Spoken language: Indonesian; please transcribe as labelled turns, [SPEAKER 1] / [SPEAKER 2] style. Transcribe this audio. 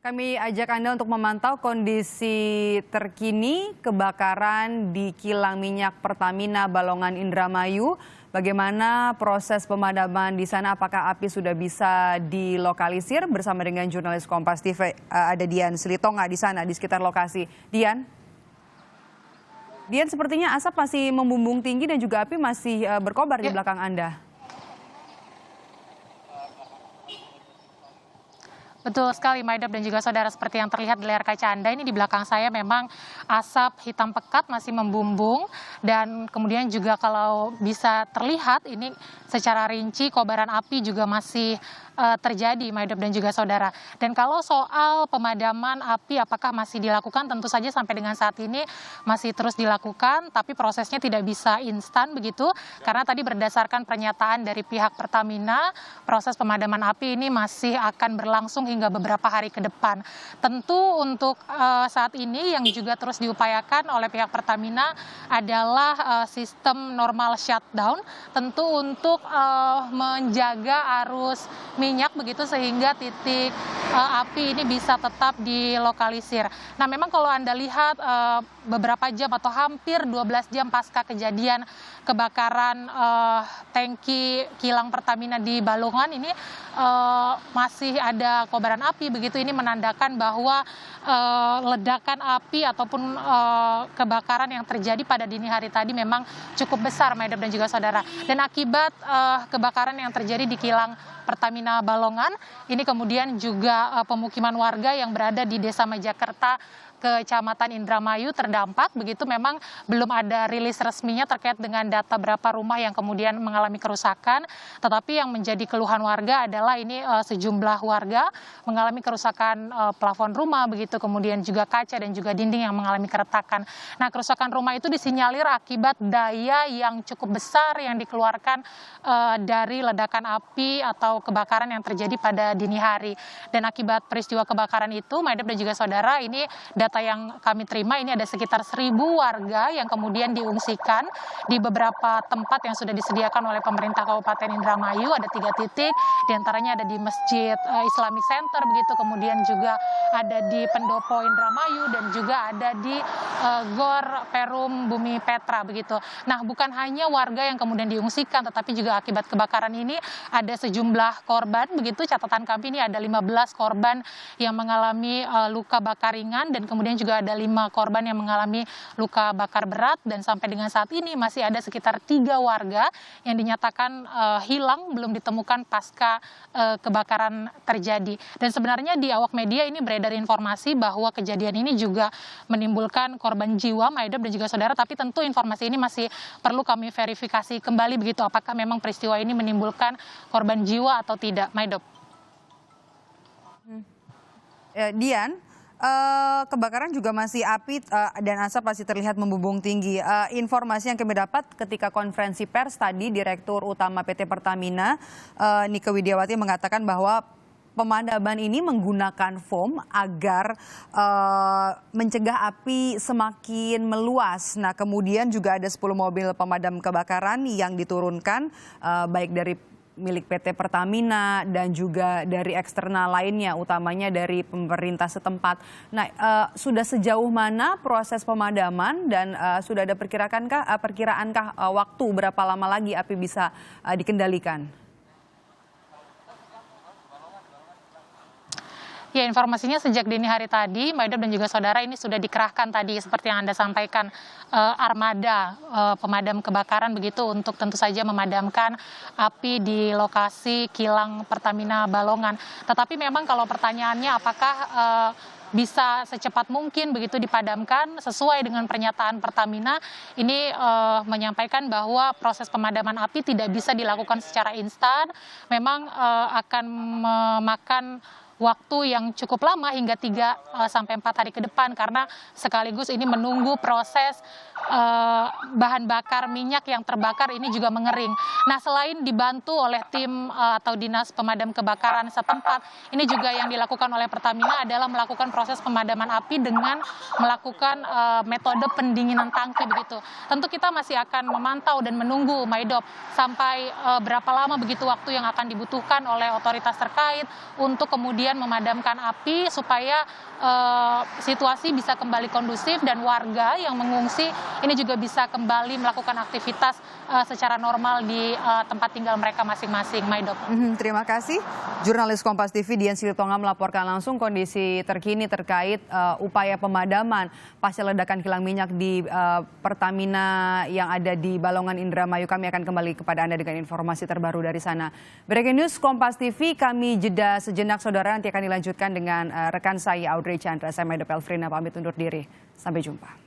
[SPEAKER 1] Kami ajak Anda untuk memantau kondisi terkini kebakaran di kilang minyak Pertamina Balongan Indramayu. Bagaimana proses pemadaman di sana? Apakah api sudah bisa dilokalisir? Bersama dengan jurnalis Kompas TV ada Dian Silitonga di sana di sekitar lokasi. Dian, sepertinya asap masih membumbung tinggi dan juga api masih berkobar di belakang Anda.
[SPEAKER 2] Betul sekali, Maidop dan juga saudara, seperti yang terlihat di layar kaca Anda ini di belakang saya memang asap hitam pekat masih membumbung dan kemudian juga kalau bisa terlihat ini secara rinci kobaran api juga masih terjadi, Maidop dan juga saudara. Dan kalau soal pemadaman api apakah masih dilakukan, tentu saja sampai dengan saat ini masih terus dilakukan, tapi prosesnya tidak bisa instan begitu, karena tadi berdasarkan pernyataan dari pihak Pertamina, proses pemadaman api ini masih akan berlangsung hingga beberapa hari ke depan. Tentu untuk saat ini yang juga terus diupayakan oleh pihak Pertamina adalah sistem normal shutdown, tentu untuk menjaga arus minyak begitu sehingga titik api ini bisa tetap dilokalisir. Nah, memang kalau Anda lihat beberapa jam atau hampir 12 jam pasca kejadian kebakaran tangki kilang Pertamina di Balongan ini masih ada kobaran api begitu. Ini menandakan bahwa ledakan api ataupun kebakaran yang terjadi pada dini hari tadi memang cukup besar, Maidop dan juga saudara. Dan akibat kebakaran yang terjadi di kilang Pertamina Balongan ini kemudian juga pemukiman warga yang berada di Desa Majakerta, Kecamatan Indramayu terdampak begitu. Memang belum ada rilis resminya terkait dengan data berapa rumah yang kemudian mengalami kerusakan, tetapi yang menjadi keluhan warga adalah ini sejumlah warga mengalami kerusakan plafon rumah begitu, kemudian juga kaca dan juga dinding yang mengalami keretakan. Nah, kerusakan rumah itu disinyalir akibat daya yang cukup besar yang dikeluarkan dari ledakan api atau kebakaran yang terjadi pada dini hari. Dan akibat peristiwa kebakaran itu, Maidop dan juga saudara, ini data yang kami terima ini ada sekitar 1.000 warga yang kemudian diungsikan di beberapa tempat yang sudah disediakan oleh pemerintah Kabupaten Indramayu. Ada 3 titik, diantaranya ada di Masjid Islamic Center begitu, kemudian juga ada di Pendopo Indramayu dan juga ada di Gor Perum Bumi Petra begitu. Nah, bukan hanya warga yang kemudian diungsikan, tetapi juga akibat kebakaran ini ada sejumlah korban begitu. Catatan kami ini ada 15 korban yang mengalami luka bakar ringan dan kemudian juga ada 5 korban yang mengalami luka bakar berat, dan sampai dengan saat ini masih ada sekitar 3 warga yang dinyatakan hilang, belum ditemukan pasca kebakaran terjadi. Dan sebenarnya di awak media ini beredar informasi bahwa kejadian ini juga menimbulkan korban jiwa, Maidop dan juga saudara, tapi tentu informasi ini masih perlu kami verifikasi kembali begitu, apakah memang peristiwa ini menimbulkan korban jiwa atau tidak, Maidop.
[SPEAKER 1] Dian, kebakaran juga masih api dan asap masih terlihat membumbung tinggi. Informasi yang kami dapat ketika konferensi pers tadi, Direktur Utama PT Pertamina, Nike Widiawati, mengatakan bahwa pemadaman ini menggunakan foam agar mencegah api semakin meluas. Nah, kemudian juga ada 10 mobil pemadam kebakaran yang diturunkan, baik dari milik PT Pertamina dan juga dari eksternal lainnya, utamanya dari pemerintah setempat. Nah, sudah sejauh mana proses pemadaman dan sudah ada perkiraankah waktu berapa lama lagi api bisa dikendalikan?
[SPEAKER 2] Ya, informasinya sejak dini hari tadi, Maidop dan juga saudara, ini sudah dikerahkan tadi seperti yang Anda sampaikan, armada pemadam kebakaran begitu untuk tentu saja memadamkan api di lokasi kilang Pertamina Balongan. Tetapi memang kalau pertanyaannya apakah bisa secepat mungkin begitu dipadamkan, sesuai dengan pernyataan Pertamina ini menyampaikan bahwa proses pemadaman api tidak bisa dilakukan secara instan, memang akan memakan waktu yang cukup lama hingga 3 sampai 4 hari ke depan, karena sekaligus ini menunggu proses bahan bakar minyak yang terbakar ini juga mengering. Nah, selain dibantu oleh tim atau dinas pemadam kebakaran setempat, ini juga yang dilakukan oleh Pertamina adalah melakukan proses pemadaman api dengan melakukan metode pendinginan tangki begitu. Tentu kita masih akan memantau dan menunggu, Maidop, sampai berapa lama begitu waktu yang akan dibutuhkan oleh otoritas terkait untuk kemudian kemudian memadamkan api supaya situasi bisa kembali kondusif dan warga yang mengungsi ini juga bisa kembali melakukan aktivitas secara normal di tempat tinggal mereka masing-masing. Maidop.
[SPEAKER 1] Terima kasih. Jurnalis Kompas TV Dian Silitonga melaporkan langsung kondisi terkini terkait upaya pemadaman pasca ledakan kilang minyak di Pertamina yang ada di Balongan Indramayu. Kami akan kembali kepada Anda dengan informasi terbaru dari sana. Breaking News Kompas TV, kami jeda sejenak saudara, nanti akan dilanjutkan dengan rekan saya Audrey Chandra. Saya Maidop Elfrina pamit undur diri. Sampai jumpa.